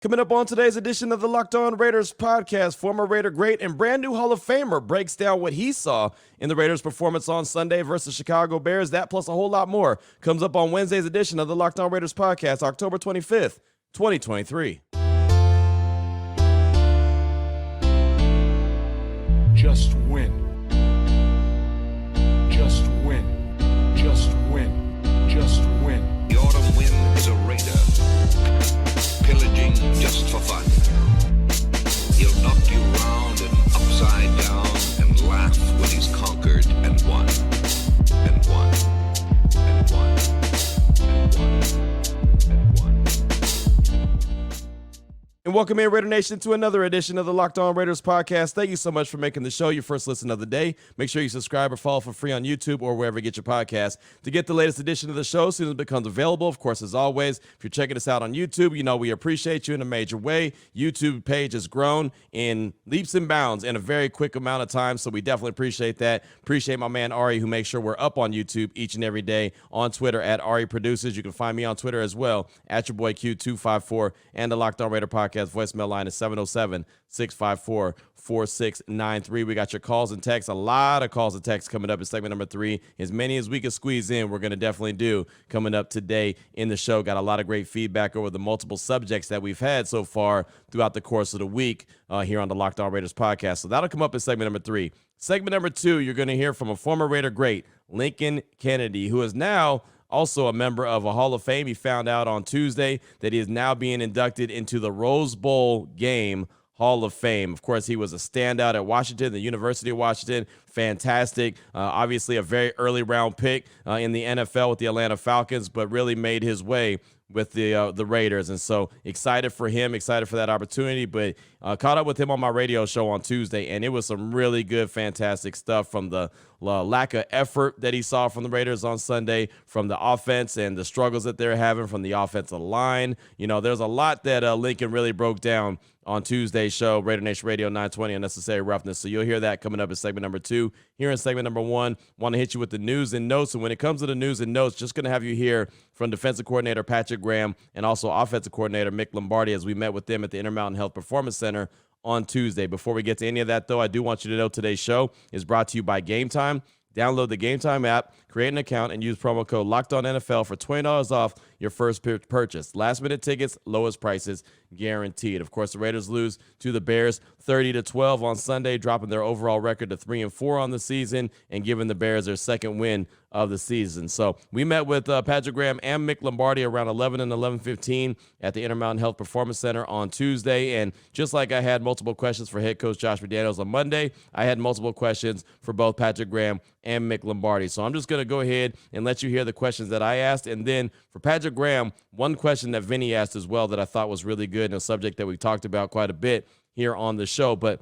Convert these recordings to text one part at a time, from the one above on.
Coming up on today's edition of the Locked On Raiders podcast, former Raider great and brand new Hall of Famer breaks down what he saw in the Raiders' performance on Sunday versus Chicago Bears. That plus a whole lot more comes up on Wednesday's edition of the Locked On Raiders podcast, October 25th, 2023. Just win. Just win. Just win. Just win. The autumn wind is a raider, pillaging just for fun. He'll knock you round and upside down and laugh when he's conquered and won. And won. And won. And won. And won. And welcome in, Raider Nation, to another edition of the Locked On Raiders podcast. Thank you so much for making the show your first listen of the day. Make sure you subscribe or follow for free on YouTube or wherever you get your podcast to get the latest edition of the show as soon as it becomes available. Of course, as always, if you're checking us out on YouTube, you know we appreciate you in a major way. YouTube page has grown in leaps and bounds in a very quick amount of time, so we definitely appreciate that. Appreciate my man Ari, who makes sure we're up on YouTube each and every day. On Twitter at Ari Produces. You can find me on Twitter as well at your boy Q254, and the Locked On Raider podcast voicemail line is 707-654-4693. We got your calls and texts. A lot of calls and texts coming up in segment number 3. As many as we can squeeze in, we're going to definitely do coming up today in the show. Got a lot of great feedback over the multiple subjects that we've had so far throughout the course of the week here on the Locked On Raiders podcast. So that'll come up in segment number 3. Segment number 2, you're going to hear from a former Raider great, Lincoln Kennedy, who is now also a member of a Hall of Fame. He found out on Tuesday that he is now being inducted into the Rose Bowl game Hall of Fame. Of course, he was a standout at Washington, the University of Washington. Fantastic. Obviously, a very early round pick in the NFL with the Atlanta Falcons, but really made his way with the Raiders. And so excited for him, excited for that opportunity, but caught up with him on my radio show on Tuesday, and it was some really good, fantastic stuff from the lack of effort that he saw from the Raiders on Sunday, from the offense and the struggles that they're having from the offensive line. You know, there's a lot that Lincoln really broke down on Tuesday's show, Raider Nation Radio 920, Unnecessary Roughness. So you'll hear that coming up in segment number 2. Here in segment number 1, want to hit you with the news and notes. And when it comes to the news and notes, just going to have you hear from defensive coordinator Patrick Graham and also offensive coordinator Mick Lombardi as we met with them at the Intermountain Health Performance Center on Tuesday. Before we get to any of that, though, I do want you to know today's show is brought to you by Gametime. Download the Gametime app, create an account, and use promo code LOCKEDONNFL for $20 off your first purchase. Last-minute tickets, lowest prices guaranteed. Of course, the Raiders lose to the Bears 30-12 on Sunday, dropping their overall record to 3-4 on the season and giving the Bears their second win of the season. So we met with Patrick Graham and Mick Lombardi around 11 and 11:15 at the Intermountain Health Performance Center on Tuesday. And just like I had multiple questions for head coach Josh McDaniels on Monday, I had multiple questions for both Patrick Graham and Mick Lombardi. So I'm just going to go ahead and let you hear the questions that I asked. And then for Patrick Graham, one question that Vinny asked as well that I thought was really good and a subject that we talked about quite a bit here on the show. But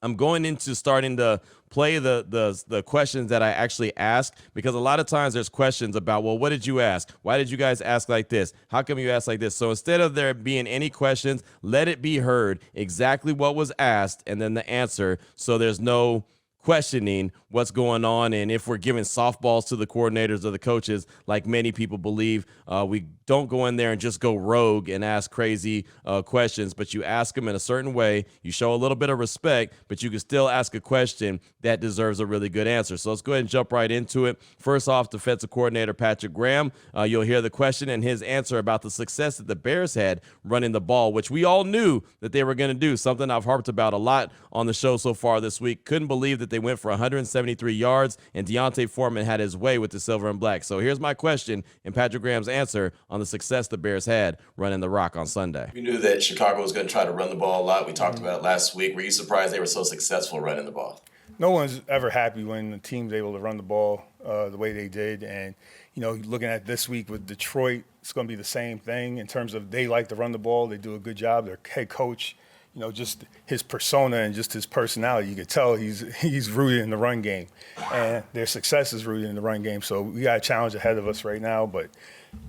I'm going into starting to play the questions that I actually ask, because a lot of times there's questions about, well, what did you ask? Why did you guys ask like this? How come you asked like this? So instead of there being any questions, let it be heard exactly what was asked and then the answer, so there's no questioning what's going on. And if we're giving softballs to the coordinators or the coaches, like many people believe, we don't go in there and just go rogue and ask crazy questions, but you ask them in a certain way. You show a little bit of respect, but you can still ask a question that deserves a really good answer. So let's go ahead and jump right into it. First off, defensive coordinator Patrick Graham. You'll hear the question and his answer about the success that the Bears had running the ball, which we all knew that they were going to do, something I've harped about a lot on the show so far this week. Couldn't believe that they went for 173 yards, and Deontay Foreman had his way with the silver and black. So here's my question and Patrick Graham's answer on the success the Bears had running the rock on Sunday. We knew that Chicago was going to try to run the ball a lot. We talked about it last week. Were you surprised they were so successful running the ball? No one's ever happy when the team's able to run the ball the way they did. And, you know, looking at this week with Detroit, it's going to be the same thing in terms of they like to run the ball. They do a good job. Their head coach, you know, just his persona and just his personality, you could tell he's rooted in the run game. And their success is rooted in the run game. So we got a challenge ahead of us right now, but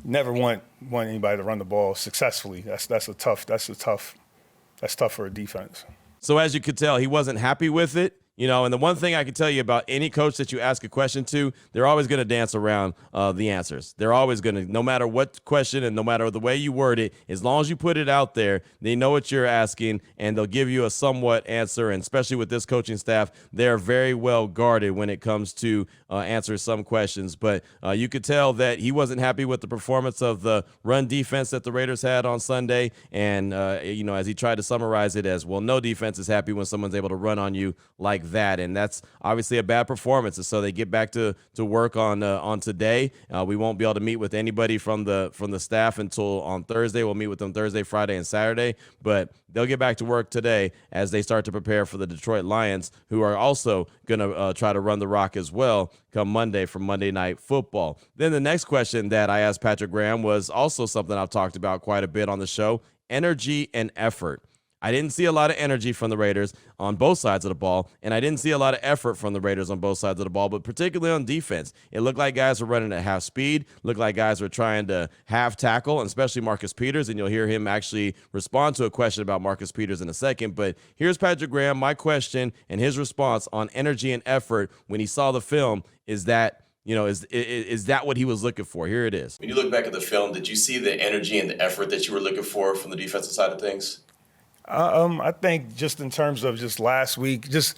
never want anybody to run the ball successfully. That's tough for a defense. So as you could tell, he wasn't happy with it. And the one thing I can tell you about any coach that you ask a question to, they're always going to dance around the answers. They're always going to, no matter what question and no matter the way you word it, as long as you put it out there, they know what you're asking and they'll give you a somewhat answer. And especially with this coaching staff, they're very well guarded when it comes to answering some questions. But you could tell that he wasn't happy with the performance of the run defense that the Raiders had on Sunday. And, as he tried to summarize it as, well, no defense is happy when someone's able to run on you like that, and that's obviously a bad performance. And so they get back to work on today. We won't be able to meet with anybody from the staff until on Thursday. We'll meet with them Thursday, Friday, and Saturday, but they'll get back to work today as they start to prepare for the Detroit Lions, who are also going to try to run the rock as well come Monday for Monday Night Football. Then the next question that I asked Patrick Graham was also something I've talked about quite a bit on the show: energy and effort. I didn't see a lot of energy from the Raiders on both sides of the ball, and I didn't see a lot of effort from the Raiders on both sides of the ball, but particularly on defense. It looked like guys were running at half speed, looked like guys were trying to half tackle, and especially Marcus Peters, and you'll hear him actually respond to a question about Marcus Peters in a second. But here's Patrick Graham, my question, and his response on energy and effort when he saw the film. Is that is that what he was looking for? Here it is. When you look back at the film, did you see the energy and the effort that you were looking for from the defensive side of things? I think just in terms of just last week, just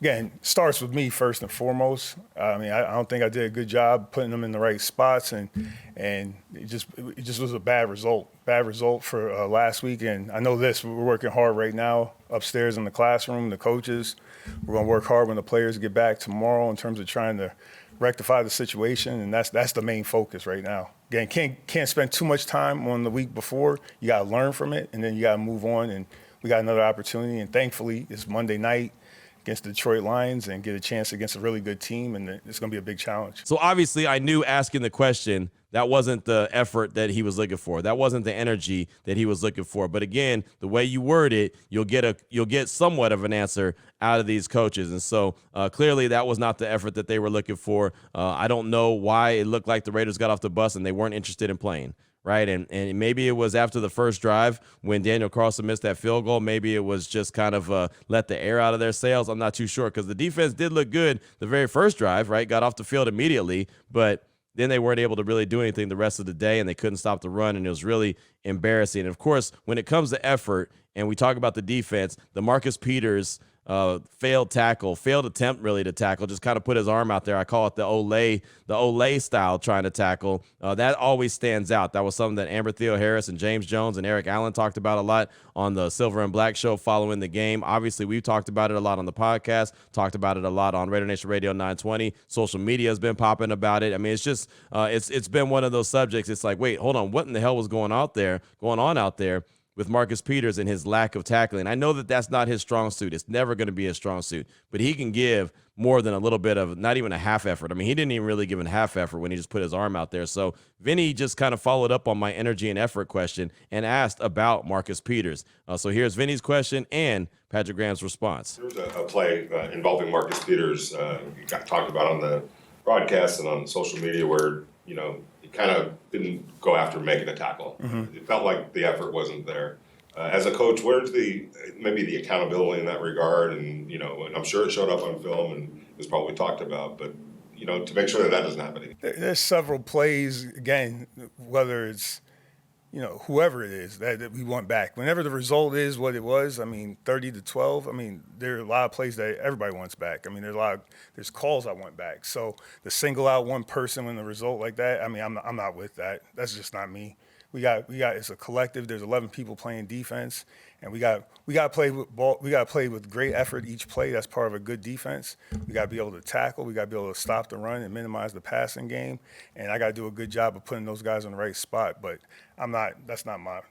again, starts with me first and foremost. I don't think I did a good job putting them in the right spots, and it just was a bad result. Bad result for last week. And I know this, we're working hard right now upstairs in the classroom, the coaches. We're going to work hard when the players get back tomorrow in terms of trying to rectify the situation, and that's the main focus right now. Again, can't spend too much time on the week before. You got to learn from it, and then you got to move on. And we got another opportunity, and thankfully it's Monday night against the Detroit Lions and get a chance against a really good team, and it's going to be a big challenge. So obviously I knew asking the question, that wasn't the effort that he was looking for. That wasn't the energy that he was looking for. But again, the way you word it, you'll get somewhat of an answer out of these coaches. And so clearly that was not the effort that they were looking for. I don't know why it looked like the Raiders got off the bus and they weren't interested in playing. Right. And maybe it was after the first drive when Daniel Carlson missed that field goal. Maybe it was just kind of let the air out of their sails. I'm not too sure, because the defense did look good the very first drive. Right. Got off the field immediately. But then they weren't able to really do anything the rest of the day, and they couldn't stop the run. And it was really embarrassing. And of course, when it comes to effort and we talk about the defense, the Marcus Peters failed attempt really to tackle, just kind of put his arm out there. I call it the Olay style trying to tackle. That always stands out. That was something that Amber Theo Harris and James Jones and Eric Allen talked about a lot on the Silver and Black show following the game. Obviously, we've talked about it a lot on the podcast, talked about it a lot on Raider Nation Radio 920. Social media has been popping about it. I mean, it's just it's been one of those subjects. It's like, wait, hold on, what in the hell was going on out there with Marcus Peters and his lack of tackling? I know that that's not his strong suit. It's never going to be his strong suit, but he can give more than a little bit of, not even a half effort. I mean, he didn't even really give a half effort when he just put his arm out there. So Vinny just kind of followed up on my energy and effort question and asked about Marcus Peters. So here's Vinny's question and Patrick Graham's response. There was a play involving Marcus Peters you got talked about on the broadcast and on social media where, he kind of didn't go after making a tackle. Mm-hmm. It felt like the effort wasn't there. As a coach, where's maybe the accountability in that regard? And, and I'm sure it showed up on film and was probably talked about, but, to make sure that doesn't happen. There's several plays, again, whether it's, whoever it is that we want back. Whenever the result is what it was, 30-12, there are a lot of plays that everybody wants back. There's calls I want back. So to single out one person when the result like that, I'm not with that. That's just not me. We got it's a collective. There's 11 people playing defense, and we got to play with ball. We got to play with great effort each play. That's part of a good defense. We got to be able to tackle. We got to be able to stop the run and minimize the passing game. And I got to do a good job of putting those guys in the right spot. But that's not my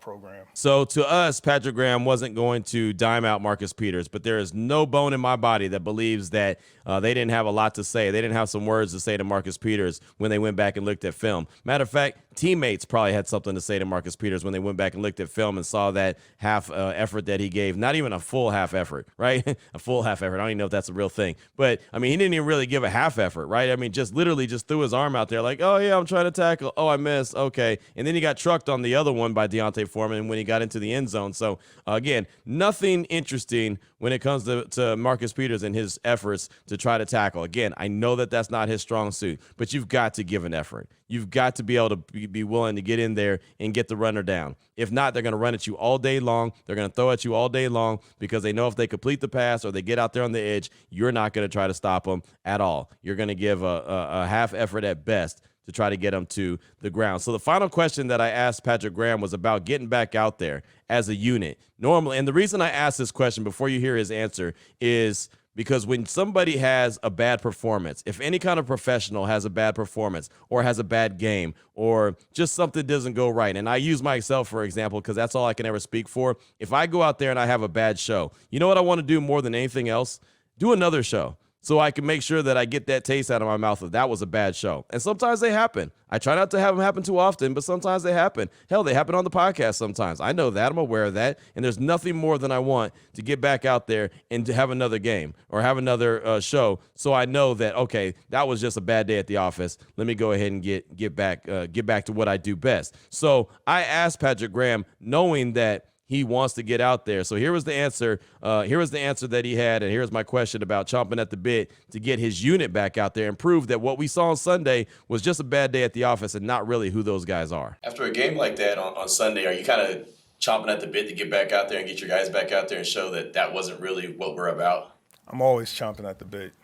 program. So to us, Patrick Graham wasn't going to dime out Marcus Peters, but there is no bone in my body that believes that they didn't have a lot to say. They didn't have some words to say to Marcus Peters when they went back and looked at film. Matter of fact, teammates probably had something to say to Marcus Peters when they went back and looked at film and saw that half effort that he gave. Not even a full half effort, right? A full half effort. I don't even know if that's a real thing. But, he didn't even really give a half effort, right? Just literally just threw his arm out there like, oh, yeah, I'm trying to tackle. Oh, I missed. Okay. And then he got got trucked on the other one by Deontay Foreman when he got into the end zone. So, again, nothing interesting when it comes to Marcus Peters and his efforts to try to tackle. Again, I know that that's not his strong suit, but you've got to give an effort. You've got to be able to be willing to get in there and get the runner down. If not, they're going to run at you all day long. They're going to throw at you all day long because they know if they complete the pass or they get out there on the edge, you're not going to try to stop them at all. You're going to give a half effort at best to try to get them to the ground. So the final question that I asked Patrick Graham was about getting back out there as a unit. Normally, and the reason I asked this question before you hear his answer is because when somebody has a bad performance, if any kind of professional has a bad performance or has a bad game or just something doesn't go right, and I use myself, for example, because that's all I can ever speak for. If I go out there and I have a bad show, you know what I want to do more than anything else? Do another show. So I can make sure that I get that taste out of my mouth that that was a bad show. And sometimes they happen. I try not to have them happen too often, but sometimes they happen. Hell, they happen on the podcast sometimes. I know that. I'm aware of that. And there's nothing more than I want to get back out there and to have another game or have another show. So I know that, okay, that was just a bad day at the office. Let me go ahead and get back to what I do best. So I asked Patrick Graham, knowing that he wants to get out there. So here was the answer. Here was the answer that he had, and here's my question about chomping at the bit to get his unit back out there and prove that what we saw on Sunday was just a bad day at the office and not really who those guys are. After a game like that on Sunday, are you kind of chomping at the bit to get back out there and get your guys back out there and show that that wasn't really what we're about? I'm always chomping at the bit.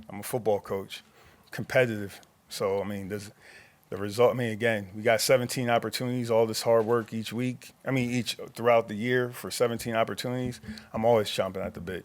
I'm a football coach, competitive. So, I mean, the result, again, we got 17 opportunities, all this hard work each throughout the year for 17 opportunities. I'm always chomping at the bit.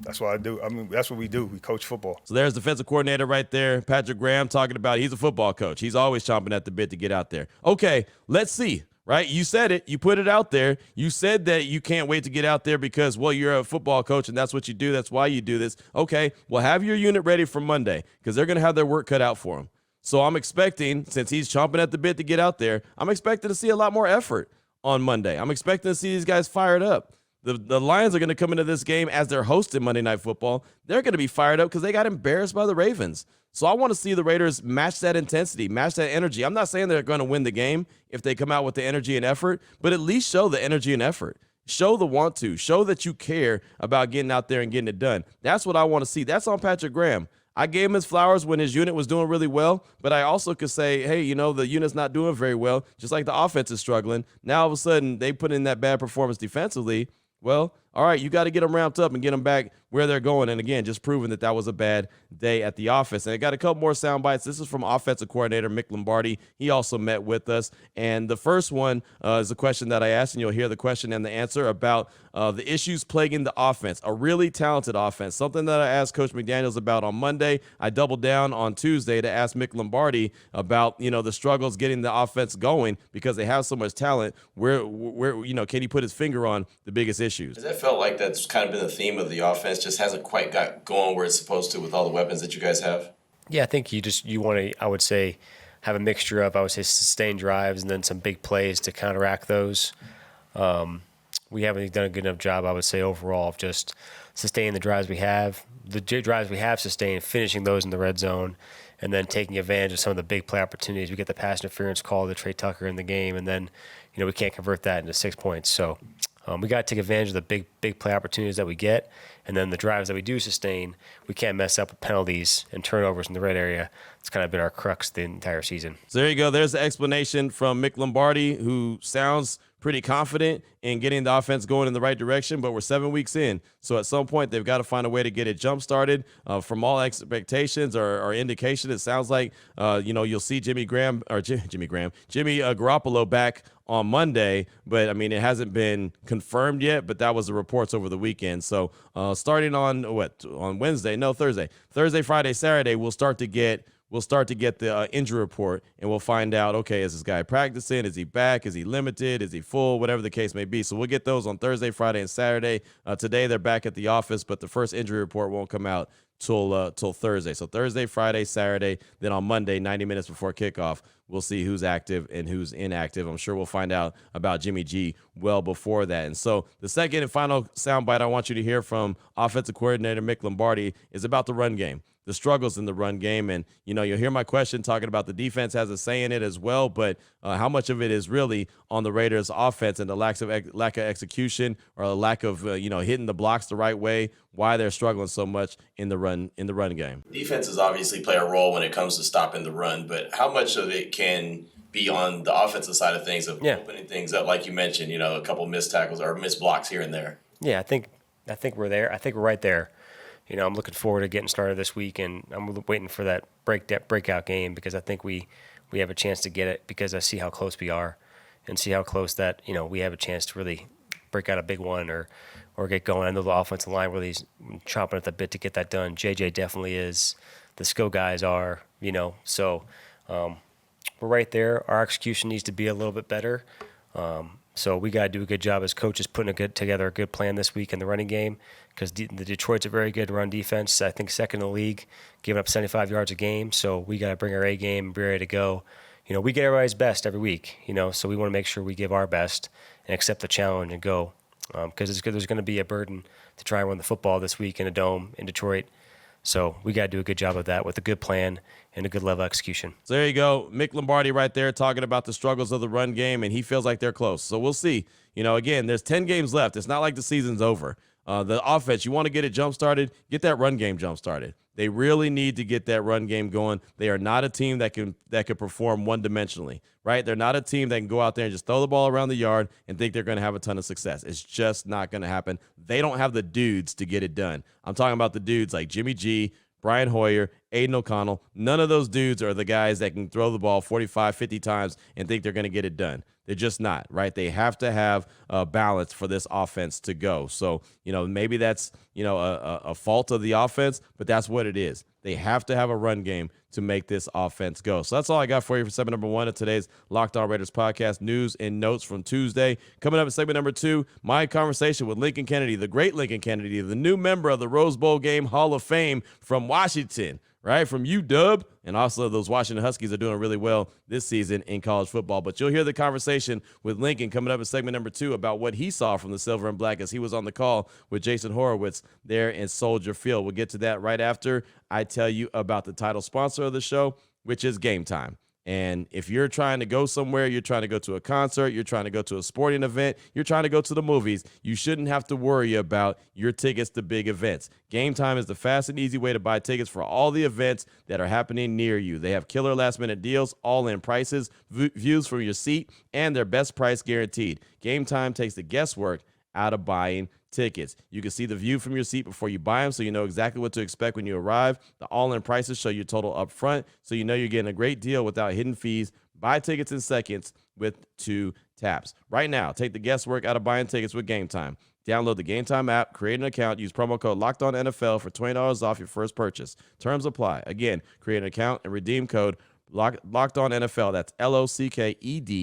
That's what I do. That's what we do. We coach football. So there's defensive coordinator right there, Patrick Graham, talking about he's a football coach. He's always chomping at the bit to get out there. Okay, let's see. Right? You said it. You put it out there. You said that you can't wait to get out there because, well, you're a football coach and that's what you do. That's why you do this. Okay, well, have your unit ready for Monday because they're going to have their work cut out for them. So I'm expecting, since he's chomping at the bit to get out there, I'm expecting to see a lot more effort on Monday. I'm expecting to see these guys fired up. The Lions are going to come into this game as they're hosting Monday Night Football. They're going to be fired up because they got embarrassed by the Ravens. So I want to see the Raiders match that intensity, match that energy. I'm not saying they're going to win the game if they come out with the energy and effort, but at least show the energy and effort. Show the want to. Show that you care about getting out there and getting it done. That's what I want to see. That's on Patrick Graham. I gave him his flowers when his unit was doing really well, but I also could say, hey, the unit's not doing very well, just like the offense is struggling. Now, all of a sudden, they put in that bad performance defensively. Well, all right, you got to get them ramped up and get them back where they're going. And again, just proving that was a bad day at the office. And I got a couple more sound bites. This is from offensive coordinator Mick Lombardi. He also met with us. And the first one is a question that I asked, and you'll hear the question and the answer about the issues plaguing the offense, a really talented offense, something that I asked Coach McDaniels about on Monday. I doubled down on Tuesday to ask Mick Lombardi about, the struggles getting the offense going because they have so much talent. Where can he put his finger on the biggest issues? Has that felt like that's kind of been the theme of the offense, just hasn't quite got going where it's supposed to with all the weapons that you guys have? Yeah, I think you want to, I would say, have a mixture of, sustained drives and then some big plays to counteract those. We haven't done a good enough job, I would say, overall of just sustaining the drives we have. The drives we have sustained, finishing those in the red zone, and then taking advantage of some of the big play opportunities. We get the pass interference call to Trey Tucker in the game, and then we can't convert that into 6 points. So we got to take advantage of the big play opportunities that we get, and then the drives that we do sustain, we can't mess up with penalties and turnovers in the red area. It's kind of been our crux the entire season. So there you go. There's the explanation from Mick Lombardi, who sounds pretty confident in getting the offense going in the right direction, but we're 7 weeks in. So at some point, they've got to find a way to get it jump-started. From all expectations or indication, it sounds like, you'll see Jimmy Garoppolo back on Monday, but it hasn't been confirmed yet, but that was the reports over the weekend. So starting on Thursday, Friday, Saturday, we'll start to get the injury report, and we'll find out, okay, is this guy practicing? Is he back? Is he limited? Is he full? Whatever the case may be. So we'll get those on Thursday, Friday, and Saturday. Today they're back at the office, but the first injury report won't come out till Thursday. So Thursday, Friday, Saturday, then on Monday, 90 minutes before kickoff, we'll see who's active and who's inactive. I'm sure we'll find out about Jimmy G well before that. And so the second and final soundbite I want you to hear from offensive coordinator Mick Lombardi is about the run game. the struggles in the run game. And, you'll hear my question talking about the defense has a say in it as well, but how much of it is really on the Raiders' offense and the lack of execution or a lack of, hitting the blocks the right way, why they're struggling so much in the run game. Defenses obviously play a role when it comes to stopping the run, but how much of it can be on the offensive side of things of opening things up, like you mentioned, a couple missed tackles or missed blocks here and there? Yeah, I think we're there. I think we're right there. I'm looking forward to getting started this week, and I'm waiting for that breakout game because I think we have a chance to get it because I see how close we are and see how close that, we have a chance to really break out a big one or get going. I know the offensive line really is chomping at the bit to get that done. JJ definitely is. The skill guys are, so we're right there. Our execution needs to be a little bit better. So we got to do a good job as coaches putting together a good plan this week in the running game because the Detroit's a very good run defense. I think second in the league, giving up 75 yards a game. So we got to bring our A game and be ready to go. We get everybody's best every week, so we want to make sure we give our best and accept the challenge and go because there's going to be a burden to try and run the football this week in a dome in Detroit. So we got to do a good job of that with a good plan and a good level of execution. So there you go. Mick Lombardi right there talking about the struggles of the run game, and he feels like they're close. So we'll see. Again, there's 10 games left. It's not like the season's over. The offense, you want to get it jump-started, get that run game jump-started. They really need to get that run game going. They are not a team that can perform one-dimensionally, right? They're not a team that can go out there and just throw the ball around the yard and think they're going to have a ton of success. It's just not going to happen. They don't have the dudes to get it done. I'm talking about the dudes like Jimmy G, Brian Hoyer, Aiden O'Connell. None of those dudes are the guys that can throw the ball 45, 50 times and think they're going to get it done. They're just not, right? They have to have a balance for this offense to go. So, maybe that's, a fault of the offense, but that's what it is. They have to have a run game to make this offense go. So that's all I got for you for segment number 1 of today's Locked On Raiders podcast, news and notes from Tuesday. Coming up in segment number 2, my conversation with Lincoln Kennedy, the great Lincoln Kennedy, the new member of the Rose Bowl Game Hall of Fame from Washington, right? From UW. And also those Washington Huskies are doing really well this season in college football. But you'll hear the conversation with Lincoln coming up in segment number 2 about what he saw from the Silver and Black as he was on the call with Jason Horowitz there in Soldier Field. We'll get to that right after I tell you about the title sponsor of the show, which is Gametime. And if you're trying to go somewhere, you're trying to go to a concert, you're trying to go to a sporting event, you're trying to go to the movies, you shouldn't have to worry about your tickets to big events. Gametime is the fast and easy way to buy tickets for all the events that are happening near you. They have killer last-minute deals, all-in prices, views from your seat, and their best price guaranteed. Gametime takes the guesswork out of buying tickets. You can see the view from your seat before you buy them, so you know exactly what to expect when you arrive. The all-in prices show your total up front, so you know you're getting a great deal without hidden fees. Buy tickets in seconds with 2 taps. Right now, take the guesswork out of buying tickets with Gametime. Download the Gametime app, create an account, use promo code LOCKEDONNFL for $20 off your first purchase. Terms apply. Again, create an account and redeem code Locked On NFL. That's LOCKEDON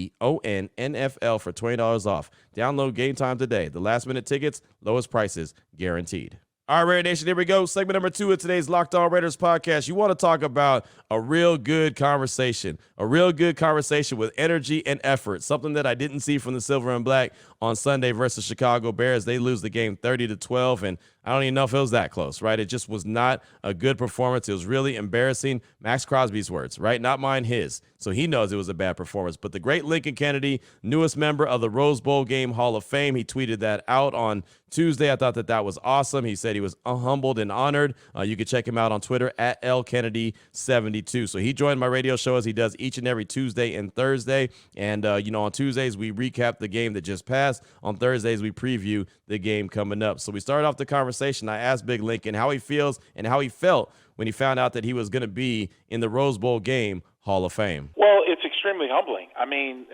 NFL for $20 off. Download Gametime today. The last minute tickets, lowest prices guaranteed. All right, Raider Nation, here we go. Segment number 2 of today's Locked On Raiders podcast. You want to talk about a real good conversation with energy and effort, something that I didn't see from the Silver and Black on Sunday versus Chicago Bears. They lose the game 30-12, and I don't even know if it was that close, right? It just was not a good performance. It was really embarrassing. Max Crosby's words, right? Not mine, his. So he knows it was a bad performance. But the great Lincoln Kennedy, newest member of the Rose Bowl Game Hall of Fame, he tweeted that out on Tuesday. I thought that was awesome. He said he was humbled and honored. You can check him out on Twitter at LKennedy72. So he joined my radio show as he does each and every Tuesday and Thursday. And, on Tuesdays, we recap the game that just passed. On Thursdays, we preview the game coming up. So we started off the conversation. I asked Big Lincoln how he feels and how he felt when he found out that he was going to be in the Rose Bowl Game Hall of Fame. Well, it's extremely humbling. I mean,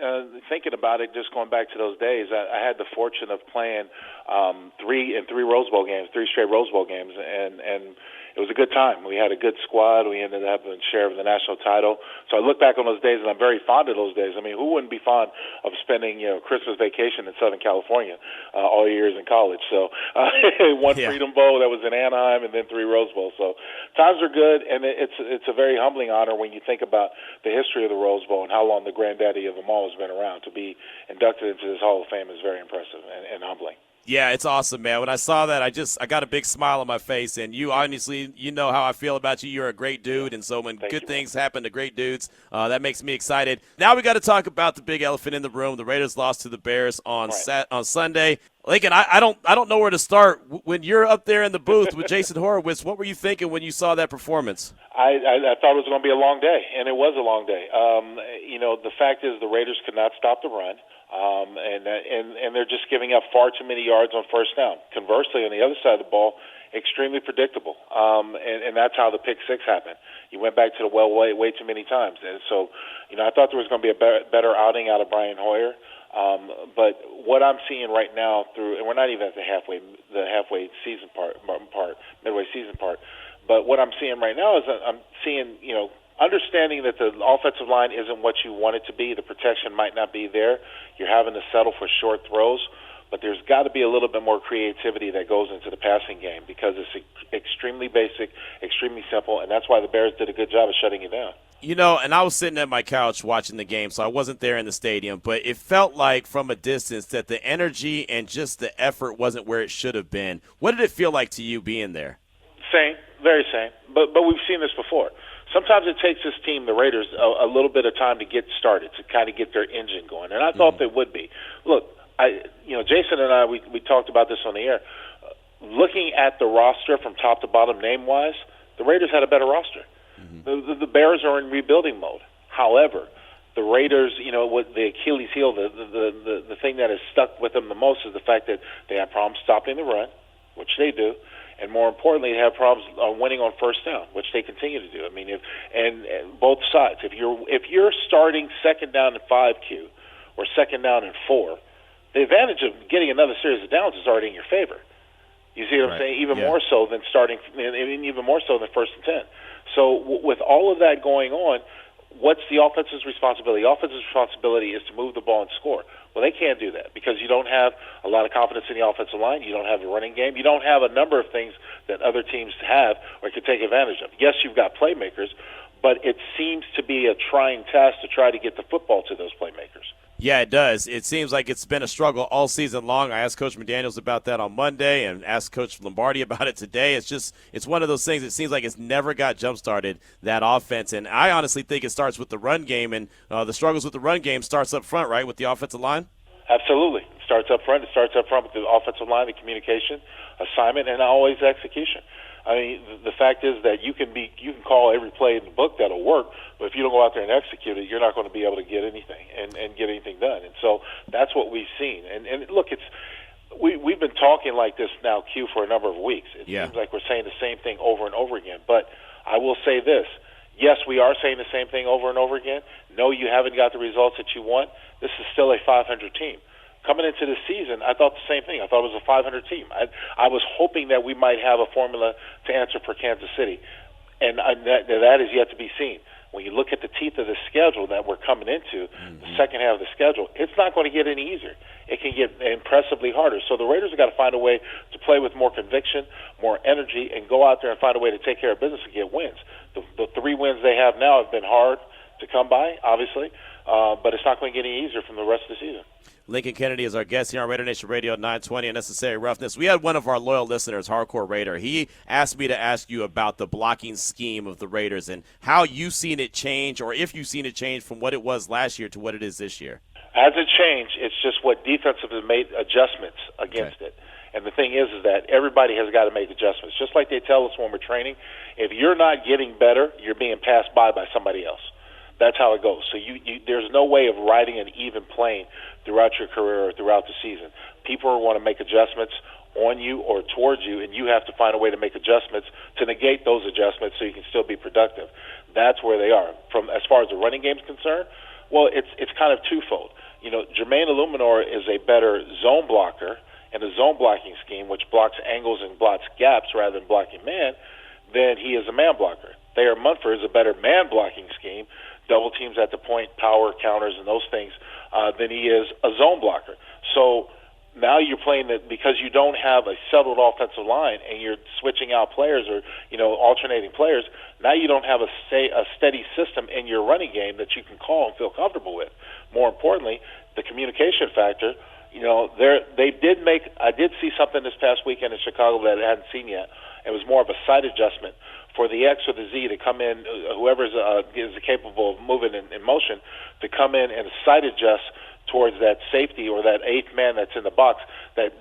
thinking about it, just going back to those days, I had the fortune of playing three Rose Bowl games, 3 straight Rose Bowl games, and it was a good time. We had a good squad. We ended up having a share of the national title. So I look back on those days, and I'm very fond of those days. I mean, who wouldn't be fond of spending, Christmas vacation in Southern California all years in college? So one Freedom Bowl that was in Anaheim, and then 3 Rose Bowls. So times are good, and it's a very humbling honor when you think about the history of the Rose Bowl and how long the granddaddy of them all has been around. To be inducted into this Hall of Fame is very impressive and humbling. Yeah, it's awesome, man. When I saw that, I got a big smile on my face. And you, honestly, you know how I feel about you. You're a great dude. And so when good things happen to great dudes, that makes me excited. Now we got to talk about the big elephant in the room. The Raiders lost to the Bears on Sunday. Lincoln, I don't know where to start. When you're up there in the booth with Jason Horowitz, what were you thinking when you saw that performance? I thought it was going to be a long day, and it was a long day. The fact is the Raiders could not stop the run. And they're just giving up far too many yards on first down. Conversely, on the other side of the ball, extremely predictable. And that's how the pick six happened. You went back to the well way too many times. And so, I thought there was going to be a better outing out of Brian Hoyer. But what I'm seeing right now and we're not even at the halfway season midway season part. But what I'm seeing right now is I'm seeing, understanding that the offensive line isn't what you want it to be, the protection might not be there. You're having to settle for short throws, but there's got to be a little bit more creativity that goes into the passing game because it's extremely basic, extremely simple, and that's why the Bears did a good job of shutting it down. And I was sitting at my couch watching the game, so I wasn't there in the stadium, but it felt like from a distance that the energy and just the effort wasn't where it should have been. What did it feel like to you being there? Same, very same, but we've seen this before. Sometimes it takes this team, the Raiders, a little bit of time to get started, to kind of get their engine going, and I thought they would be. Look, Jason and I, we talked about this on the air. Looking at the roster from top to bottom, name-wise, the Raiders had a better roster. The Bears are in rebuilding mode. However, the Raiders, with the Achilles heel, the thing that has stuck with them the most is the fact that they have problems stopping the run, which they do. And more importantly, they have problems winning on first down, which they continue to do. I mean, and both sides. If you're starting second down and 5Q or second down and 4, the advantage of getting another series of downs is already in your favor. You see what I'm saying? Even more so than first and 10. So with all of that going on, what's the offense's responsibility? The offense's responsibility is to move the ball and score. Well, they can't do that because you don't have a lot of confidence in the offensive line. You don't have a running game. You don't have a number of things that other teams have or could take advantage of. Yes, you've got playmakers, but it seems to be a trying task to try to get the football to those playmakers. Yeah, it does. It seems like it's been a struggle all season long. I asked Coach McDaniels about that on Monday and asked Coach Lombardi about it today. It's one of those things. It seems like it's never got jump-started, that offense. And I honestly think it starts with the run game, and the struggles with the run game starts up front, right, with the offensive line? Absolutely. It starts up front. It starts up front with the offensive line, the communication, assignment, and always execution. I mean, the fact is that you can call every play in the book that'll work, but if you don't go out there and execute it, you're not going to be able to get anything and get anything done. And so that's what we've seen. And look, we've been talking like this now, Q, for a number of weeks. It seems like we're saying the same thing over and over again. But I will say this. Yes, we are saying the same thing over and over again. No, you haven't got the results that you want. This is still a 500 team. Coming into the season, I thought the same thing. I thought it was a 500 team. I was hoping that we might have a formula to answer for Kansas City, and that is yet to be seen. When you look at the teeth of the schedule that we're coming into, the second half of the schedule, it's not going to get any easier. It can get impressively harder. So the Raiders have got to find a way to play with more conviction, more energy, and go out there and find a way to take care of business and get wins. The 3 wins they have now have been hard to come by, obviously, but it's not going to get any easier from the rest of the season. Lincoln Kennedy is our guest here on Raider Nation Radio 920 and Necessary Roughness. We had one of our loyal listeners, Hardcore Raider. He asked me to ask you about the blocking scheme of the Raiders and how you've seen it change, or if you've seen it change from what it was last year to what it is this year. Has it changed? It's just what defensive has made adjustments against it. And the thing is that everybody has got to make adjustments. Just like they tell us when we're training, if you're not getting better, you're being passed by somebody else. That's how it goes. So there's no way of riding an even plane throughout your career or throughout the season. People want to make adjustments on you or towards you, and you have to find a way to make adjustments to negate those adjustments so you can still be productive. That's where they are. From as far as the running game is concerned, well, it's kind of twofold. Jermaine Illuminor is a better zone blocker in a zone blocking scheme, which blocks angles and blocks gaps rather than blocking man, than he is a man blocker. Thayer Munford is a better man blocking scheme, double teams at the point, power, counters, and those things, than he is a zone blocker. So now you're playing that because you don't have a settled offensive line and you're switching out players or alternating players. Now you don't have a steady system in your running game that you can call and feel comfortable with. More importantly, the communication factor. They did make. I did see something this past weekend in Chicago that I hadn't seen yet. It was more of a side adjustment for the X or the Z to come in. Whoever is capable of moving in motion to come in and side adjust towards that safety or that eighth man that's in the box. That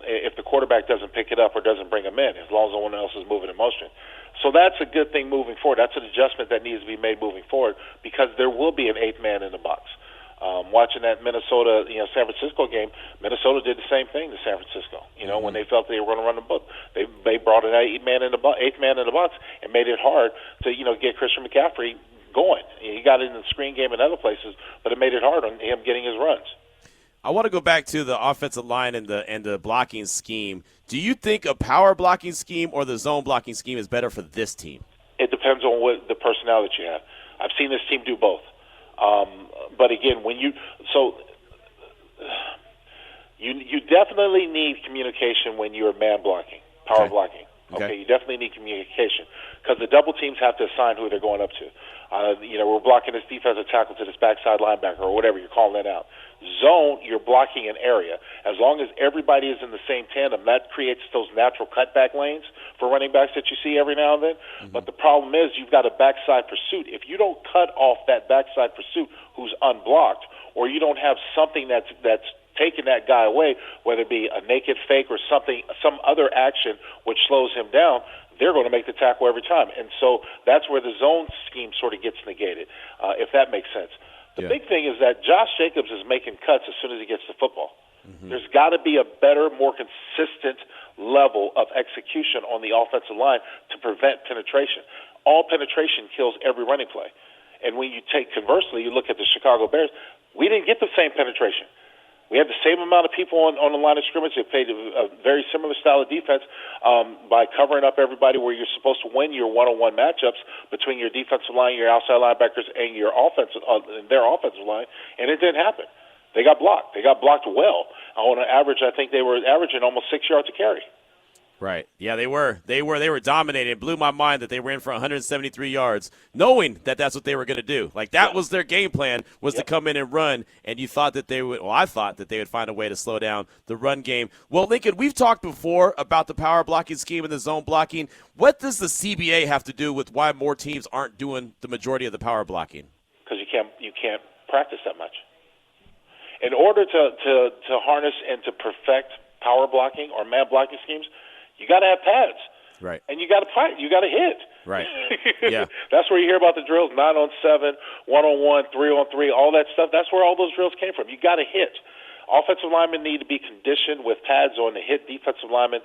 if the quarterback doesn't pick it up or doesn't bring him in, as long as no one else is moving in motion. So that's a good thing moving forward. That's an adjustment that needs to be made moving forward because there will be an eighth man in the box. Watching that Minnesota, San Francisco game, Minnesota did the same thing to San Francisco. When they felt they were going to run the book, they brought an eighth man in the box and made it hard to get Christian McCaffrey going. He got it in the screen game and other places, but it made it hard on him getting his runs. I want to go back to the offensive line and the blocking scheme. Do you think a power blocking scheme or the zone blocking scheme is better for this team? It depends on what the personnel that you have. I've seen this team do both. But again, you definitely need communication when you're man blocking, power blocking. Okay, you definitely need communication because the double teams have to assign who they're going up to. We're blocking this defensive tackle to this backside linebacker or whatever, you're calling that out. Zone, you're blocking an area. As long as everybody is in the same tandem, that creates those natural cutback lanes for running backs that you see every now and then. Mm-hmm. But the problem is you've got a backside pursuit. If you don't cut off that backside pursuit who's unblocked, or you don't have something that's taking that guy away, whether it be a naked fake or something, some other action which slows him down, they're going to make the tackle every time. And so that's where the zone scheme sort of gets negated, if that makes sense. The big thing is that Josh Jacobs is making cuts as soon as he gets the football. Mm-hmm. There's got to be a better, more consistent level of execution on the offensive line to prevent penetration. All penetration kills every running play. And when you take, conversely, you look at the Chicago Bears, we didn't get the same penetration. We had the same amount of people on the line of scrimmage. They played a very similar style of defense by covering up everybody where you're supposed to win your one-on-one matchups between your defensive line, your outside linebackers, and your their offensive line, and it didn't happen. They got blocked. They got blocked well. On an average, I think they were averaging almost 6 yards a carry. Right. Yeah, they were dominating. It blew my mind that they ran for 173 yards, knowing that that's what they were going to do. Like, that was their game plan, was to come in and run, and you thought that they would – well, I thought that they would find a way to slow down the run game. Well, Lincoln, we've talked before about the power blocking scheme and the zone blocking. What does the CBA have to do with why more teams aren't doing the majority of the power blocking? Because you can't practice that much. In order to harness and to perfect power blocking or man blocking schemes, you got to have pads, right? And you got to fight. You got to hit, right? Yeah, that's where you hear about the drills: 9-on-7, 1-on-1, 3-on-3, all that stuff. That's where all those drills came from. You got to hit. Offensive linemen need to be conditioned with pads on to hit defensive linemen,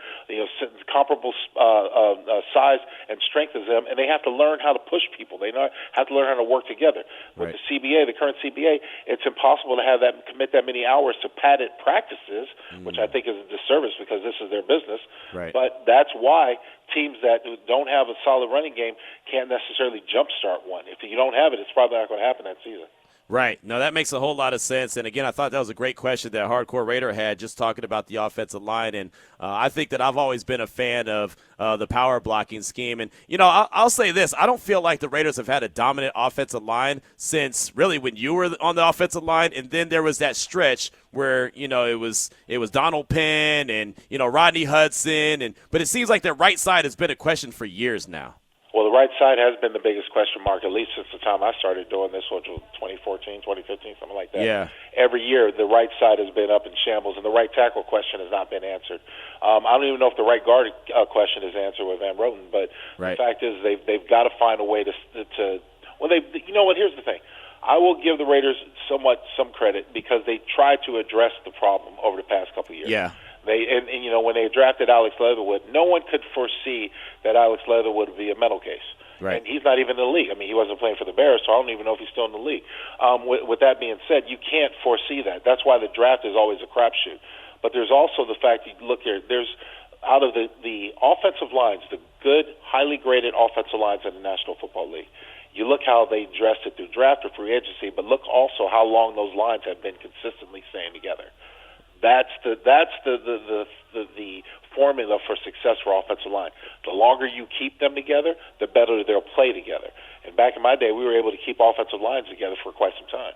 comparable size and strength as them, and they have to learn how to push people. They have to learn how to work together. With the CBA, the current CBA, it's impossible to have that commit that many hours to padded practices, which I think is a disservice because this is their business. Right. But that's why teams that don't have a solid running game can't necessarily jumpstart one. If you don't have it, it's probably not going to happen that season. Right. No, that makes a whole lot of sense. And, again, I thought that was a great question that Hardcore Raider had just talking about the offensive line. And I think that I've always been a fan of the power blocking scheme. And, I'll say this. I don't feel like the Raiders have had a dominant offensive line since really when you were on the offensive line. And then there was that stretch where, it was Donald Penn and, Rodney Hudson. But it seems like their right side has been a question for years now. Well, the right side has been the biggest question mark, at least since the time I started doing this, which was 2014, 2015, something like that. Yeah. Every year, the right side has been up in shambles, and the right tackle question has not been answered. I don't even know if the right guard question is answered with Van Roten, but the fact is they've got to find a way to well, you know what, here's the thing. I will give the Raiders some credit because they tried to address the problem over the past couple of years. Yeah. When they drafted Alex Leatherwood, no one could foresee that Alex Leatherwood would be a mental case. Right. And he's not even in the league. I mean, he wasn't playing for the Bears, so I don't even know if he's still in the league. With that being said, you can't foresee that. That's why the draft is always a crapshoot. But there's also the fact, look here, there's out of the offensive lines, the good, highly graded offensive lines in the National Football League, you look how they dressed it through draft or free agency, but look also how long those lines have been consistently staying together. That's the formula for success for offensive line. The longer you keep them together, the better they'll play together. And back in my day, we were able to keep offensive lines together for quite some time.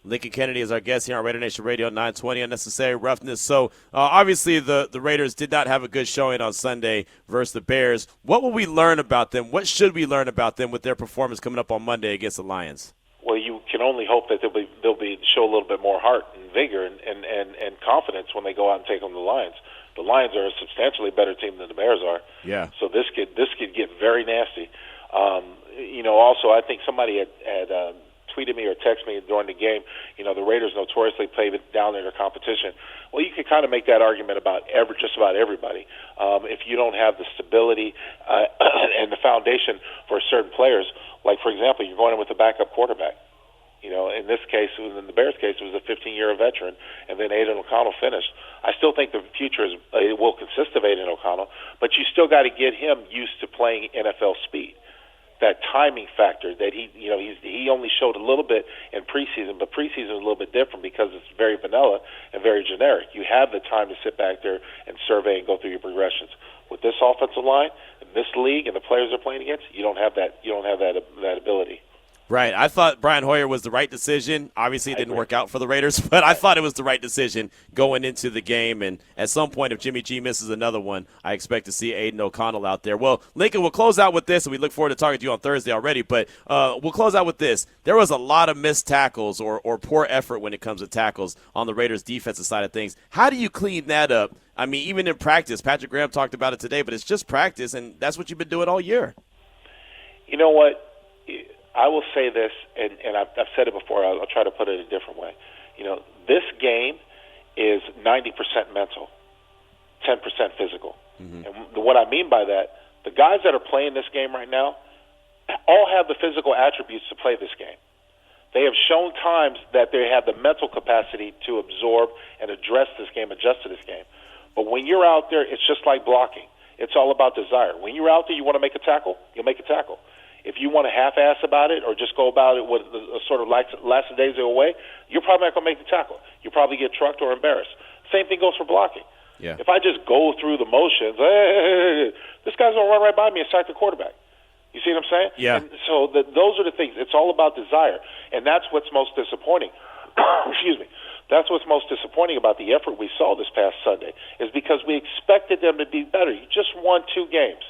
Lincoln Kennedy is our guest here on Raider Nation Radio 920 Unnecessary Roughness. So, obviously, the Raiders did not have a good showing on Sunday versus the Bears. What will we learn about them? What should we learn about them with their performance coming up on Monday against the Lions? Well, you can only hope that they'll show a little bit more heart and vigor and confidence when they go out and take on the Lions. The Lions are a substantially better team than the Bears are. Yeah. So this could get very nasty. Also, I think somebody had tweeted me or texted me during the game. The Raiders notoriously play down their competition. Well, you could kind of make that argument about just about everybody. If you don't have the stability and the foundation for certain players, like for example, you're going in with a backup quarterback. In this case, in the Bears' case, it was a 15-year veteran, and then Aiden O'Connell finished. I still think the future will consist of Aiden O'Connell, but you still got to get him used to playing NFL speed. That timing factor that he only showed a little bit in preseason, but preseason is a little bit different because it's very vanilla and very generic. You have the time to sit back there and survey and go through your progressions. With this offensive line, in this league, and the players they're playing against, you don't have that. You don't have that ability. Right. I thought Brian Hoyer was the right decision. Obviously, it didn't work out for the Raiders, but I thought it was the right decision going into the game. And at some point, if Jimmy G misses another one, I expect to see Aiden O'Connell out there. Well, Lincoln, we'll close out with this, and we look forward to talking to you on Thursday already. But we'll close out with this. There was a lot of missed tackles or poor effort when it comes to tackles on the Raiders' defensive side of things. How do you clean that up? I mean, even in practice, Patrick Graham talked about it today, but it's just practice, and that's what you've been doing all year. You know what? I will say this, and I've said it before. I'll try to put it a different way. This game is 90% mental, 10% physical. Mm-hmm. And what I mean by that, the guys that are playing this game right now all have the physical attributes to play this game. They have shown times that they have the mental capacity to absorb and address this game, adjust to this game. But when you're out there, it's just like blocking. It's all about desire. When you're out there, you want to make a tackle, you'll make a tackle. If you want to half-ass about it or just go about it with a sort of lackadaisical way, you're probably not going to make the tackle. You'll probably get trucked or embarrassed. Same thing goes for blocking. Yeah. If I just go through the motions, hey, this guy's going to run right by me and sack the quarterback. You see what I'm saying? Yeah. And so those are the things. It's all about desire, and that's what's most disappointing. Excuse me. That's what's most disappointing about the effort we saw this past Sunday is because we expected them to be better. You just won 2 games.